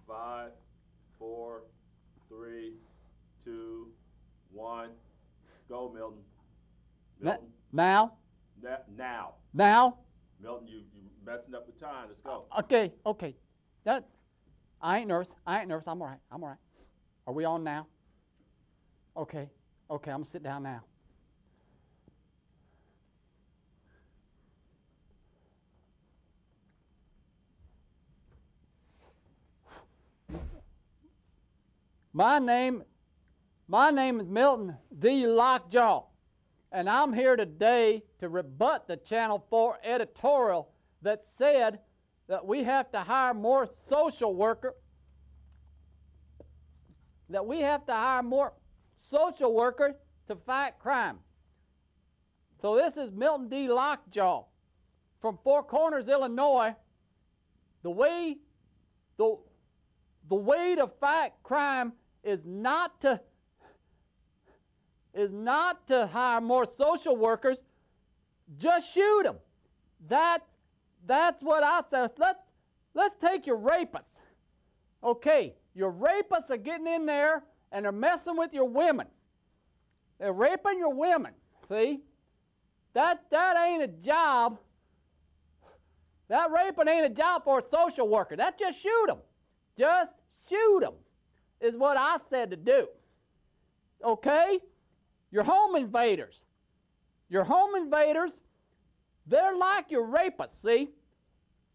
5, 4, 3, 2, 1. Go, Milton. Milton. Now? Now. Now? Milton, you messing up the time. Let's go. Okay. I ain't nervous. I'm all right. Are we on now? Okay, I'm going to sit down now. My name is Milton D. Lockejaw, and I'm here today to rebut the Channel 4 editorial that said that we have to hire more social workers to fight crime. So this is Milton D. Lockejaw from Four Corners, Illinois. The way to fight crime is not to hire more social workers. Just shoot them. That's what I say. Let's take your rapists. Okay, your rapists are getting in there and they're messing with your women. They're raping your women. See? That ain't a job. That raping ain't a job for a social worker. That's just shoot them. Just shoot them is what I said to do. Okay? Your home invaders. They're like your rapists, see?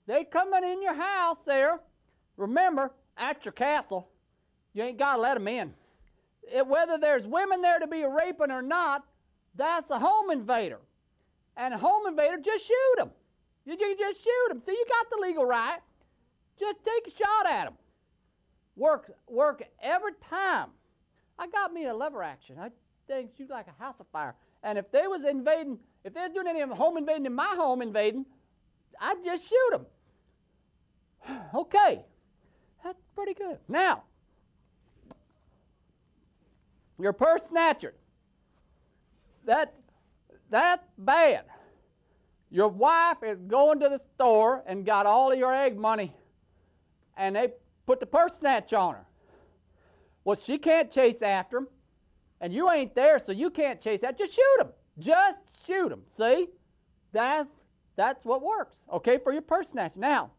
They coming in your house there. Remember, at your castle, you ain't got to let them in. Whether there's women there to be raping or not, that's a home invader. And a home invader, just shoot them. You just shoot them. See, you got the legal right. Just take a shot at them. Work every time. I got me a lever action. I think shoot like a house of fire. And if they was doing any home invading in my home invading, I'd just shoot them. Okay, that's pretty good. Now, your purse snatcher. That's bad. Your wife is going to the store and got all of your egg money, and they put the purse snatch on her. Well, she can't chase after him, and you ain't there, so you can't chase after. Just shoot him. Just shoot him. See? That's what works. Okay, for your purse snatch. Now,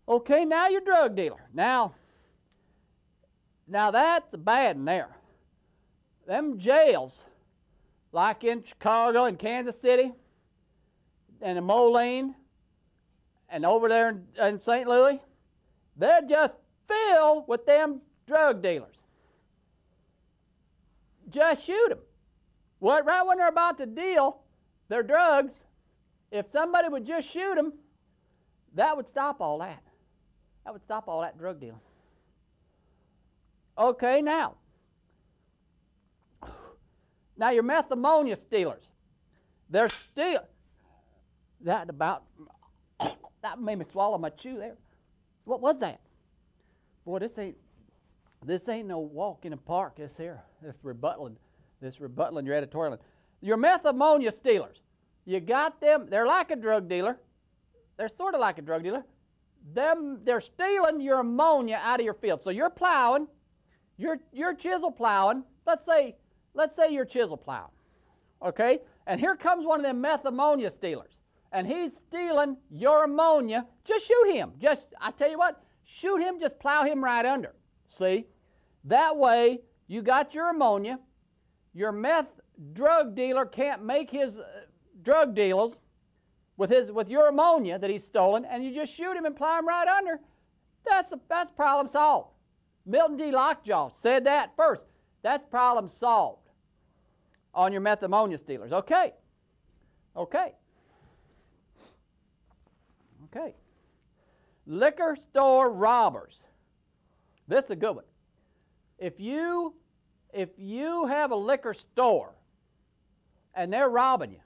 okay, now your drug dealer. Now that's bad in there. Them jails, like in Chicago and Kansas City, and in Moline, and over there in St. Louis, they're just filled with them drug dealers. Just shoot them. Right when they're about to deal their drugs, if somebody would just shoot them, that would stop all that. That would stop all that drug dealing. Okay, now your meth ammonia stealers. They're that made me swallow my chew there. What was that? Boy, this ain't no walk in the park. This rebuttaling your editorial. Your meth ammonia stealers. You got them. They're like a drug dealer. They're sort of like a drug dealer. They're stealing your ammonia out of your field. So you're plowing. You're chisel plowing. Let's say you're chisel plowing. Okay? And here comes one of them meth ammonia stealers. And he's stealing your ammonia. Just shoot him. I tell you what, shoot him, just plow him right under. See? That way, you got your ammonia. Your meth drug dealer can't make his drug deals with your ammonia that he's stolen, and you just shoot him and plow him right under. That's problem solved. Milton D. Lockejaw said that first. That's problem solved on your meth ammonia stealers. Okay. Liquor store robbers. This is a good one. If you have a liquor store and they're robbing you,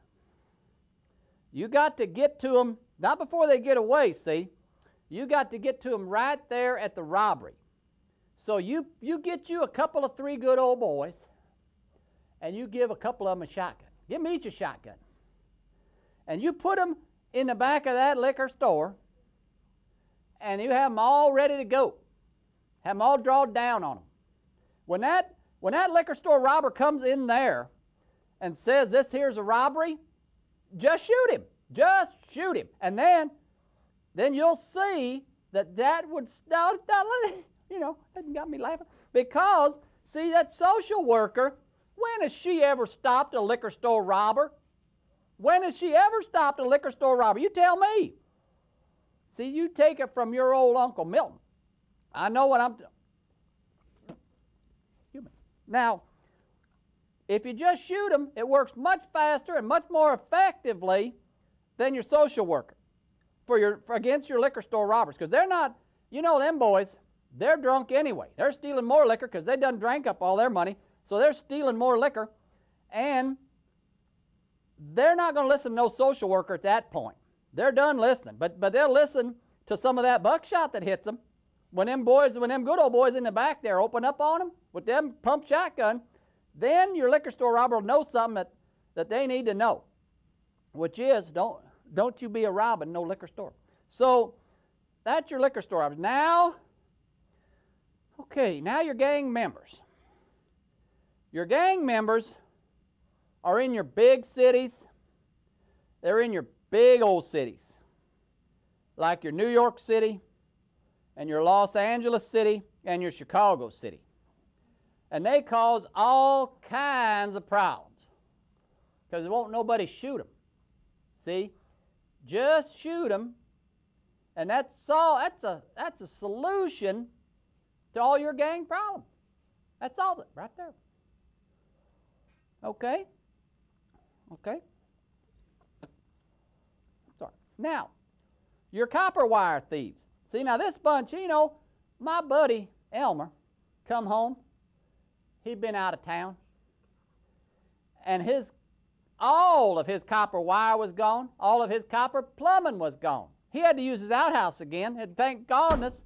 you got to get to them, not before they get away, see? You got to get to them right there at the robbery. So you get you a couple of 3 good old boys, and you give a couple of them a shotgun. Give them each a shotgun. And you put them in the back of that liquor store, and you have them all ready to go. Have them all drawn down on them. When that liquor store robber comes in there and says this here's a robbery, just shoot him. Just shoot him. And then you'll see that would, that got me laughing. Because, see, that social worker, when has she ever stopped a liquor store robber? When has she ever stopped a liquor store robber? You tell me. See, you take it from your old Uncle Milton. I know what I'm doing. Now, if you just shoot them, it works much faster and much more effectively than your social worker against your liquor store robbers. Because they're not, them boys, they're drunk anyway. They're stealing more liquor because they done drank up all their money. So they're stealing more liquor. And they're not going to listen to no social worker at that point. They're done listening. But they'll listen to some of that buckshot that hits them. When them good old boys in the back there open up on them with them pump shotgun, then your liquor store robber will know something that they need to know, which is don't you be a robbing no liquor store. So that's your liquor store robbers. Now your gang members. Your gang members are in your big cities. They're in your big old cities, like your New York City and your Los Angeles City and your Chicago City. And they cause all kinds of problems because there won't nobody shoot them. See? Just shoot them, and that's a solution to all your gang problems. That's all right there. Okay? Okay? Sorry. Now, your copper wire thieves. See, now this bunch, my buddy Elmer come home. He'd been out of town. And all of his copper wire was gone. All of his copper plumbing was gone. He had to use his outhouse again. And thank goodness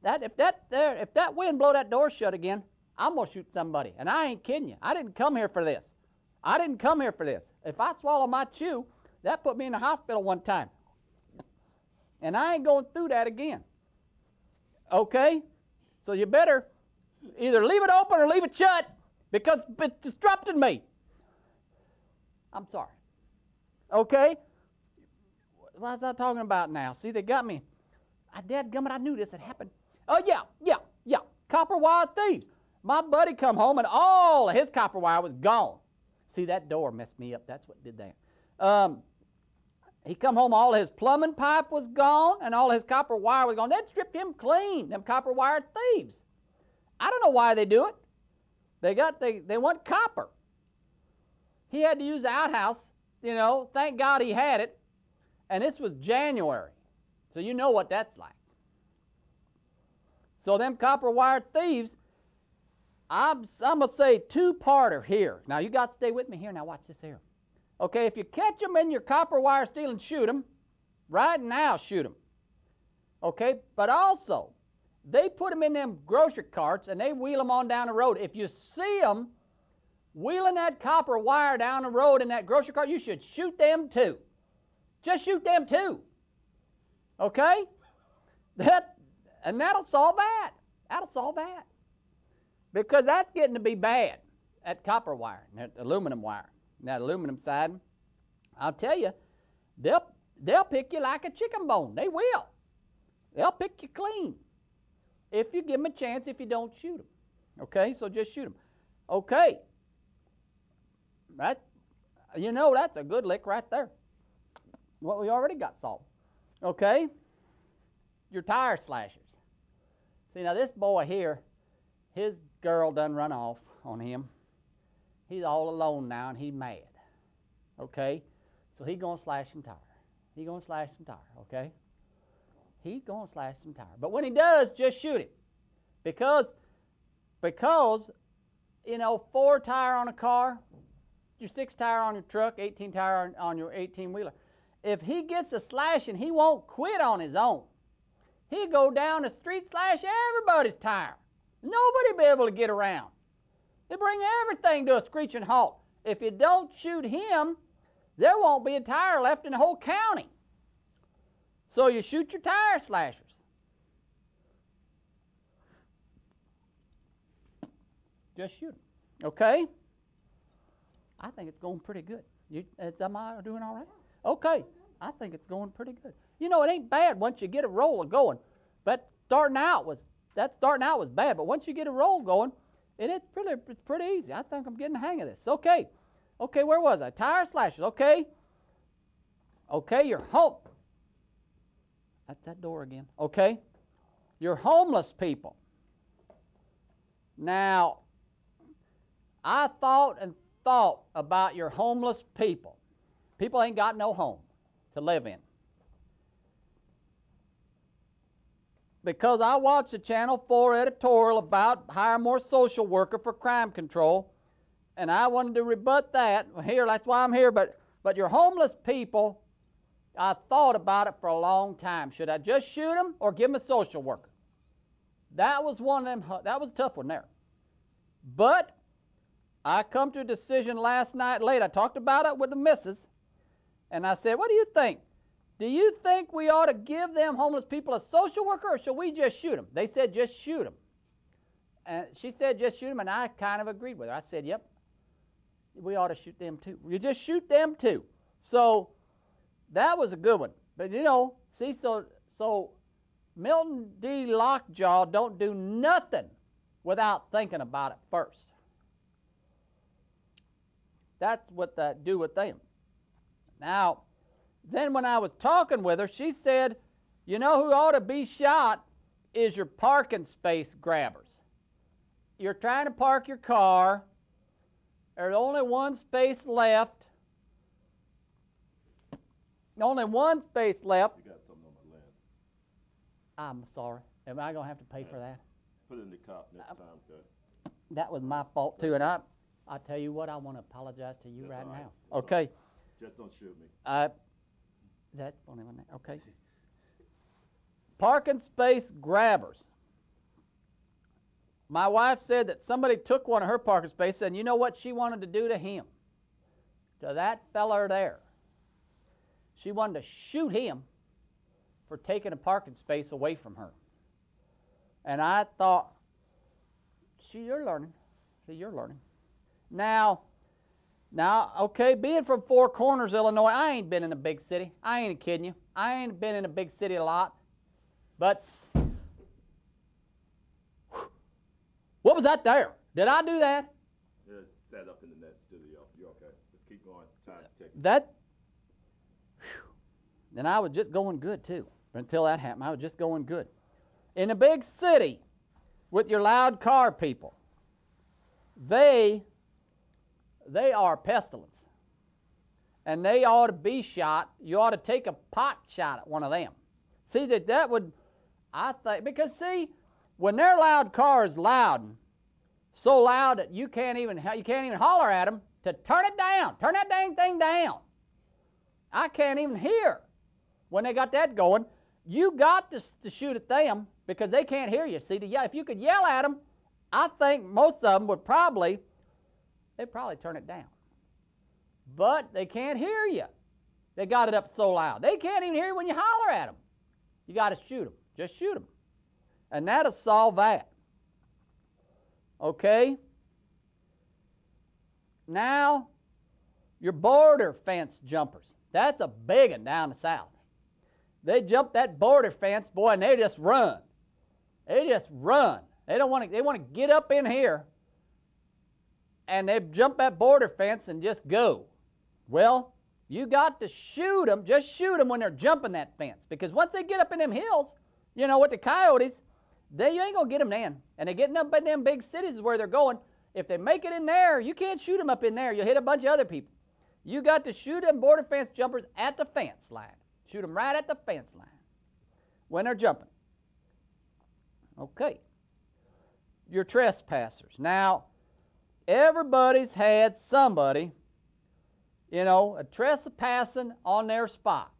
that if that wind blow that door shut again, I'm going to shoot somebody. And I ain't kidding you. I didn't come here for this. If I swallow my chew, that put me in the hospital one time. And I ain't going through that again. Okay? So you better either leave it open or leave it shut because it's disrupting me. I'm sorry. Okay? What was I talking about now? See, they got me. Dadgummit, I knew this had happened. Oh, yeah. Copper wire thieves. My buddy come home and all of his copper wire was gone. See, that door messed me up. That's what did that. He come home, all of his plumbing pipe was gone and all of his copper wire was gone. They'd stripped him clean, them copper wire thieves. I don't know why they do it. They want copper. He had to use the outhouse, thank God he had it. And this was January. So you know what that's like. So them copper wire thieves, I'm going to say two-parter here. Now you got to stay with me here. Now watch this here. Okay, if you catch them in your copper wire stealing, shoot them. Right now, shoot them. Okay, but also, they put them in them grocery carts and they wheel them on down the road. If you see them wheeling that copper wire down the road in that grocery cart, you should shoot them too. Just shoot them too. Okay? And that'll solve that. That'll solve that. Because that's getting to be bad, that copper wire, that aluminum wire. That aluminum siding, I'll tell you, they'll pick you like a chicken bone. They will. They'll pick you clean if you give them a chance, if you don't shoot them. Okay, so just shoot them. Okay, that's a good lick right there. What we already got solved. Okay, your tire slashers. See, now this boy here, his girl done run off on him. He's all alone now, and he's mad. Okay? So he's going to slash some tire. Okay? He's going to slash some tire. But when he does, just shoot him. Because 4 tire on a car, your 6 tire on your truck, 18 tire on your 18-wheeler. If he gets a slashing, he won't quit on his own. He'll go down the street, slash everybody's tire. Nobody be able to get around. They bring everything to a screeching halt. If you don't shoot him, there won't be a tire left in the whole county. So you shoot your tire slashers. Just shoot them. Okay? I think it's going pretty good. Am I doing all right? Okay. I think it's going pretty good. You know, it ain't bad once you get a roll going. But starting out was bad. But once you get a roll going, it's pretty easy. I think I'm getting the hang of this. Okay. Okay, where was I? Tire slashers. Okay. Okay, you're home. That's that door again. Okay. You're homeless people. Now, I thought about your homeless people. People ain't got no home to live in. Because I watched the Channel 4 editorial about hire more social worker for crime control, and I wanted to rebut that. Here, that's why I'm here. But your homeless people, I thought about it for a long time. Should I just shoot them or give them a social worker? That was one of them. That was a tough one there. But I come to a decision last night late. I talked about it with the missus, and I said, what do you think? Do you think we ought to give them homeless people a social worker, or should we just shoot them? They said just shoot them. And she said just shoot them, and I kind of agreed with her. I said, yep, we ought to shoot them too. You just shoot them too. So that was a good one. But you know, see, so Milton D. Lockejaw don't do nothing without thinking about it first. That's what I do with them. Now, then when I was talking with her, she said, you know who ought to be shot is your parking space grabbers. You're trying to park your car. There's only one space left. Only one space left. You got something on my lens. I'm sorry. Am I going to have to pay for that? Put it in the cup next time, okay? That was my fault too, and I tell you what, I want to apologize to you right now. That's Okay. right. Just don't shoot me. That's funny one. Okay. Parking space grabbers. My wife said that somebody took one of her parking spaces, and you know what she wanted to do to him? To that feller there. She wanted to shoot him for taking a parking space away from her. And I thought, see, you're learning. See, you're learning. Now, okay, being from Four Corners, Illinois, I ain't been in a big city. I ain't kidding you. I ain't been in a big city a lot. But what was that there? Did I do that? It's set up in the next studio. You're okay. Let's keep going. Time's ticking. Then I was just going good too. Until that happened, I was just going good. In a big city with your loud car people, they are pestilence. And they ought to be shot. You ought to take a pot shot at one of them. See, that would, I think, because see, when their loud car is loud, so loud that you can't even holler at them to turn it down. Turn that dang thing down. I can't even hear when they got that going. You got to shoot at them because they can't hear you. See, if you could yell at them, I think most of them would they'd probably turn it down. But they can't hear you. They got it up so loud. They can't even hear you when you holler at them. You got to shoot them. Just shoot them. And that'll solve that. Okay? Now, your border fence jumpers. That's a big one down the south. They jump that border fence, boy, and they just run. They just run. They want to get up in here, and they jump that border fence and just go. Well, you got to shoot them. Just shoot them when they're jumping that fence, because once they get up in them hills, you know, with the coyotes, you ain't going to get them then. And they're getting up in them big cities is where they're going. If they make it in there, you can't shoot them up in there. You'll hit a bunch of other people. You got to shoot them border fence jumpers at the fence line. Shoot them right at the fence line when they're jumping. Okay. Your trespassers. Now, everybody's had somebody, you know, a trespassing on their spot.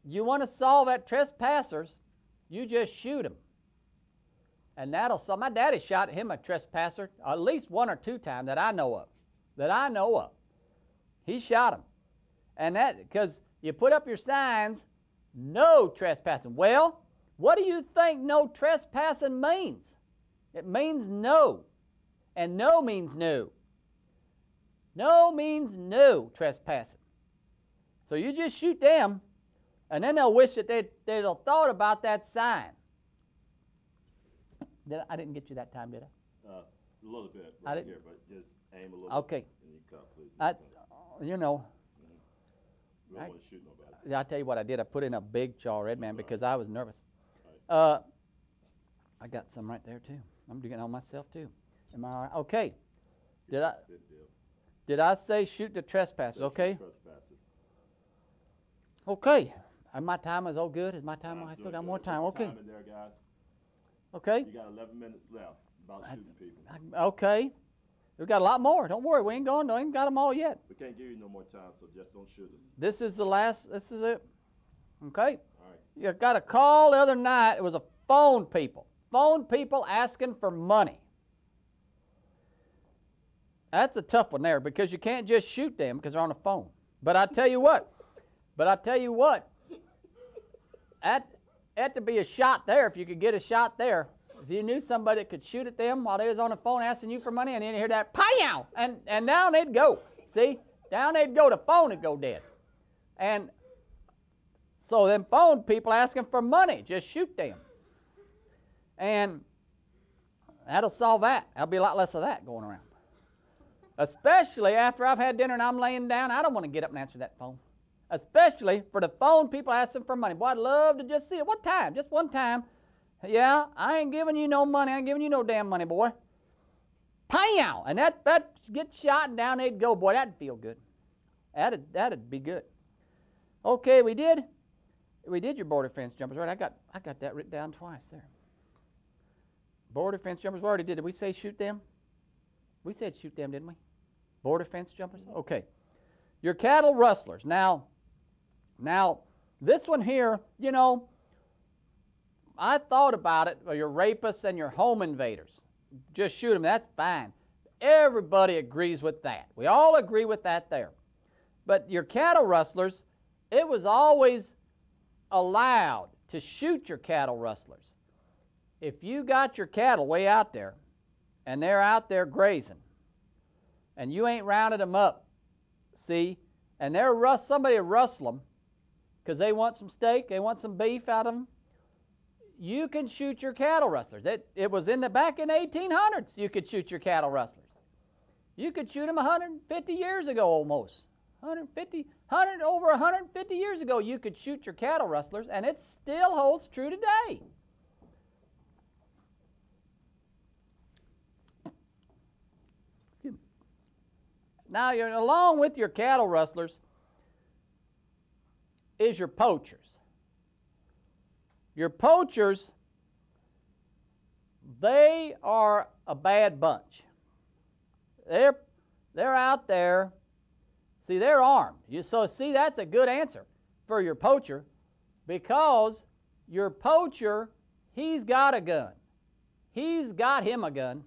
You want to solve that trespassers, you just shoot them. And that'll solve. My daddy shot him a trespasser at least 1 or 2 times that I know of. He shot him. And that, because you put up your signs, no trespassing. Well, what do you think no trespassing means? It means no. And no means no. No means no trespassing. So you just shoot them, and then they'll wish that they'd have thought about that sign. I didn't get you that time, did I? A little bit right here, but just aim a little. Okay. And you cut, please. You know. We don't want to shoot nobody. I'll tell you what I did. I put in a big chaw red man because I was nervous. Right. I got some right there too. I'm doing it on myself too. Am I all right? Okay. Did I say shoot the trespassers? Okay. Okay. And my time is all good. Is my time? I still got more time. Okay. Time in there, guys. Okay. You got 11 minutes left. About shooting people. Okay. We've got a lot more. Don't worry. We ain't even got them all yet. We can't give you no more time, so just don't shoot us. This is the last. This is it. Okay. All right. You got a call the other night. It was a phone people. Phone people asking for money. That's a tough one there because you can't just shoot them because they're on the phone. But I tell you what. That to be a shot there if you could get a shot there. If you knew somebody that could shoot at them while they was on the phone asking you for money, and then you hear that pow, and down they'd go. See, down they'd go. The phone would go dead. And so them phone people asking for money, just shoot them. And that'll solve that. There'll be a lot less of that going around. Especially after I've had dinner and I'm laying down, I don't want to get up and answer that phone. Especially for the phone people asking for money. Boy, I'd love to just see it. What time? Just one time. Yeah, I ain't giving you no money. I ain't giving you no damn money, boy. Pow! And that get shot and down they'd go. Boy, that'd feel good. That'd be good. Okay, we did your border fence jumpers, right? I got that written down twice there. Border fence jumpers, we already did. Did we say shoot them? We said shoot them, didn't we? Border fence jumpers? Okay. Your cattle rustlers. Now, this one here, you know, I thought about it, your rapists and your home invaders. Just shoot them, that's fine. Everybody agrees with that. We all agree with that there. But your cattle rustlers, it was always allowed to shoot your cattle rustlers. If you got your cattle way out there, and they're out there grazing, and you ain't rounded them up, see, and somebody rustle them because they want some steak, they want some beef out of them, you can shoot your cattle rustlers. It was back in the 1800s you could shoot your cattle rustlers. You could shoot them 150 years ago almost. Over 150 years ago you could shoot your cattle rustlers, and it still holds true today. Now, along with your cattle rustlers is your poachers. Your poachers, they are a bad bunch. They're out there. See, they're armed. So, see, that's a good answer for your poacher because your poacher, he's got a gun. He's got him a gun,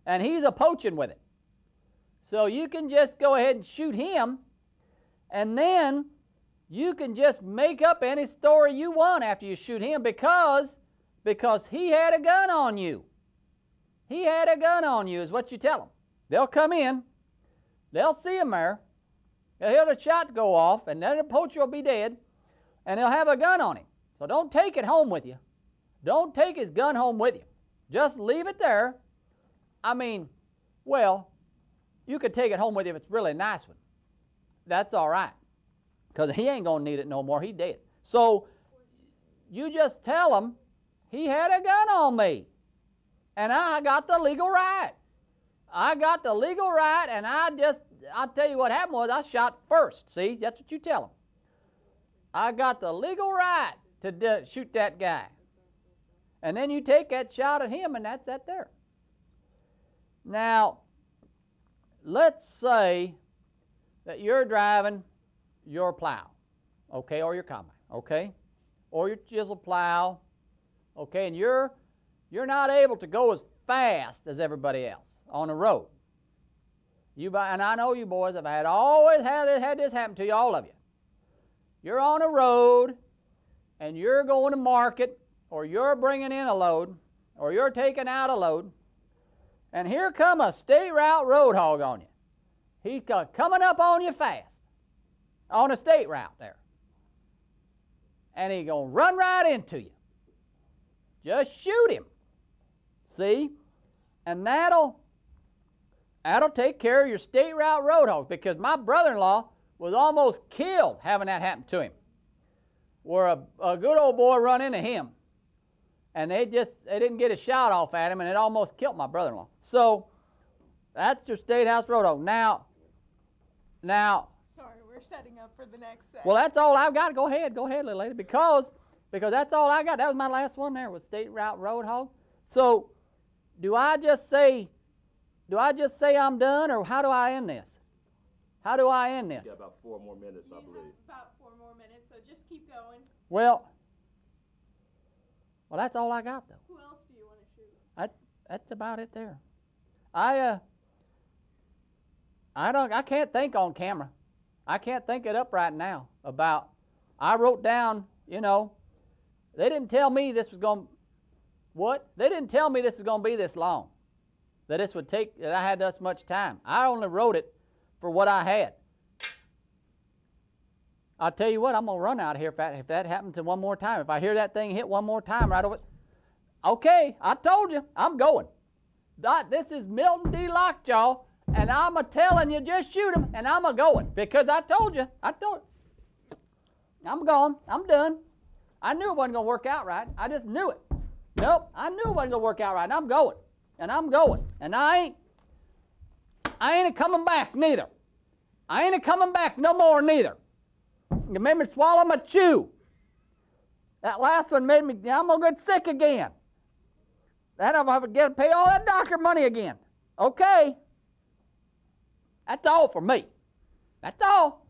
and he's a poaching with it. So you can just go ahead and shoot him, and then you can just make up any story you want after you shoot him because he had a gun on you. He had a gun on you is what you tell them. They'll come in, they'll see him there, they'll hear the shot go off, and then the poacher will be dead, and they'll have a gun on him. So don't take it home with you. Don't take his gun home with you. Just leave it there. I mean, well, you could take it home with you if it's really a nice one. That's all right. Because he ain't going to need it no more. He dead. So you just tell him, he had a gun on me. And I got the legal right. I got the legal right, and I'll tell you what happened was I shot first. See, that's what you tell him. I got the legal right to shoot that guy. And then you take that shot at him, and that's that there. Now, let's say that you're driving your plow, okay, or your combine, okay, or your chisel plow, okay, and you're not able to go as fast as everybody else on the road. And I know you boys have always had this happen to you, all of you. You're on a road, and you're going to market, or you're bringing in a load, or you're taking out a load, and here come a state route road hog on you. He's coming up on you fast on a state route there. And he's going to run right into you. Just shoot him. See? And that'll take care of your state route road hogs, because my brother-in-law was almost killed having that happen to him, where a good old boy run into him, and they didn't get a shot off at him, and it almost killed my brother-in-law. So that's your state house road hog. Now. Sorry, we're setting up for the next set. Well, that's all I've got. Go ahead, little lady, because that's all I got. That was my last one there, was state route road hog. So do I just say I'm done, or how do I end this? How do I end this? You got about 4 more minutes, I believe. About 4 more minutes, so just keep going. Well, that's all I got, though. Who else do you want to shoot? That's about it there. I can't think on camera. I can't think it up right now about. I wrote down, they didn't tell me this was going. What? They didn't tell me this was going to be this long. That I had this much time. I only wrote it for what I had. I'll tell you what, I'm going to run out of here if that happens one more time. If I hear that thing hit one more time right over. Okay, I told you, I'm going. This is Milton D. Lockejaw, and I'm telling you, just shoot him, and I'm going, because I told you. I'm gone. I'm done. I knew it wasn't going to work out right. I just knew it. Nope, I knew it wasn't going to work out right, and I'm going. And I'm going. And I ain't coming back neither. I ain't coming back no more neither. You made me swallow my chew. That last one made me, I'm going to get sick again. Then I'm going to pay all that doctor money again. Okay. That's all for me. That's all.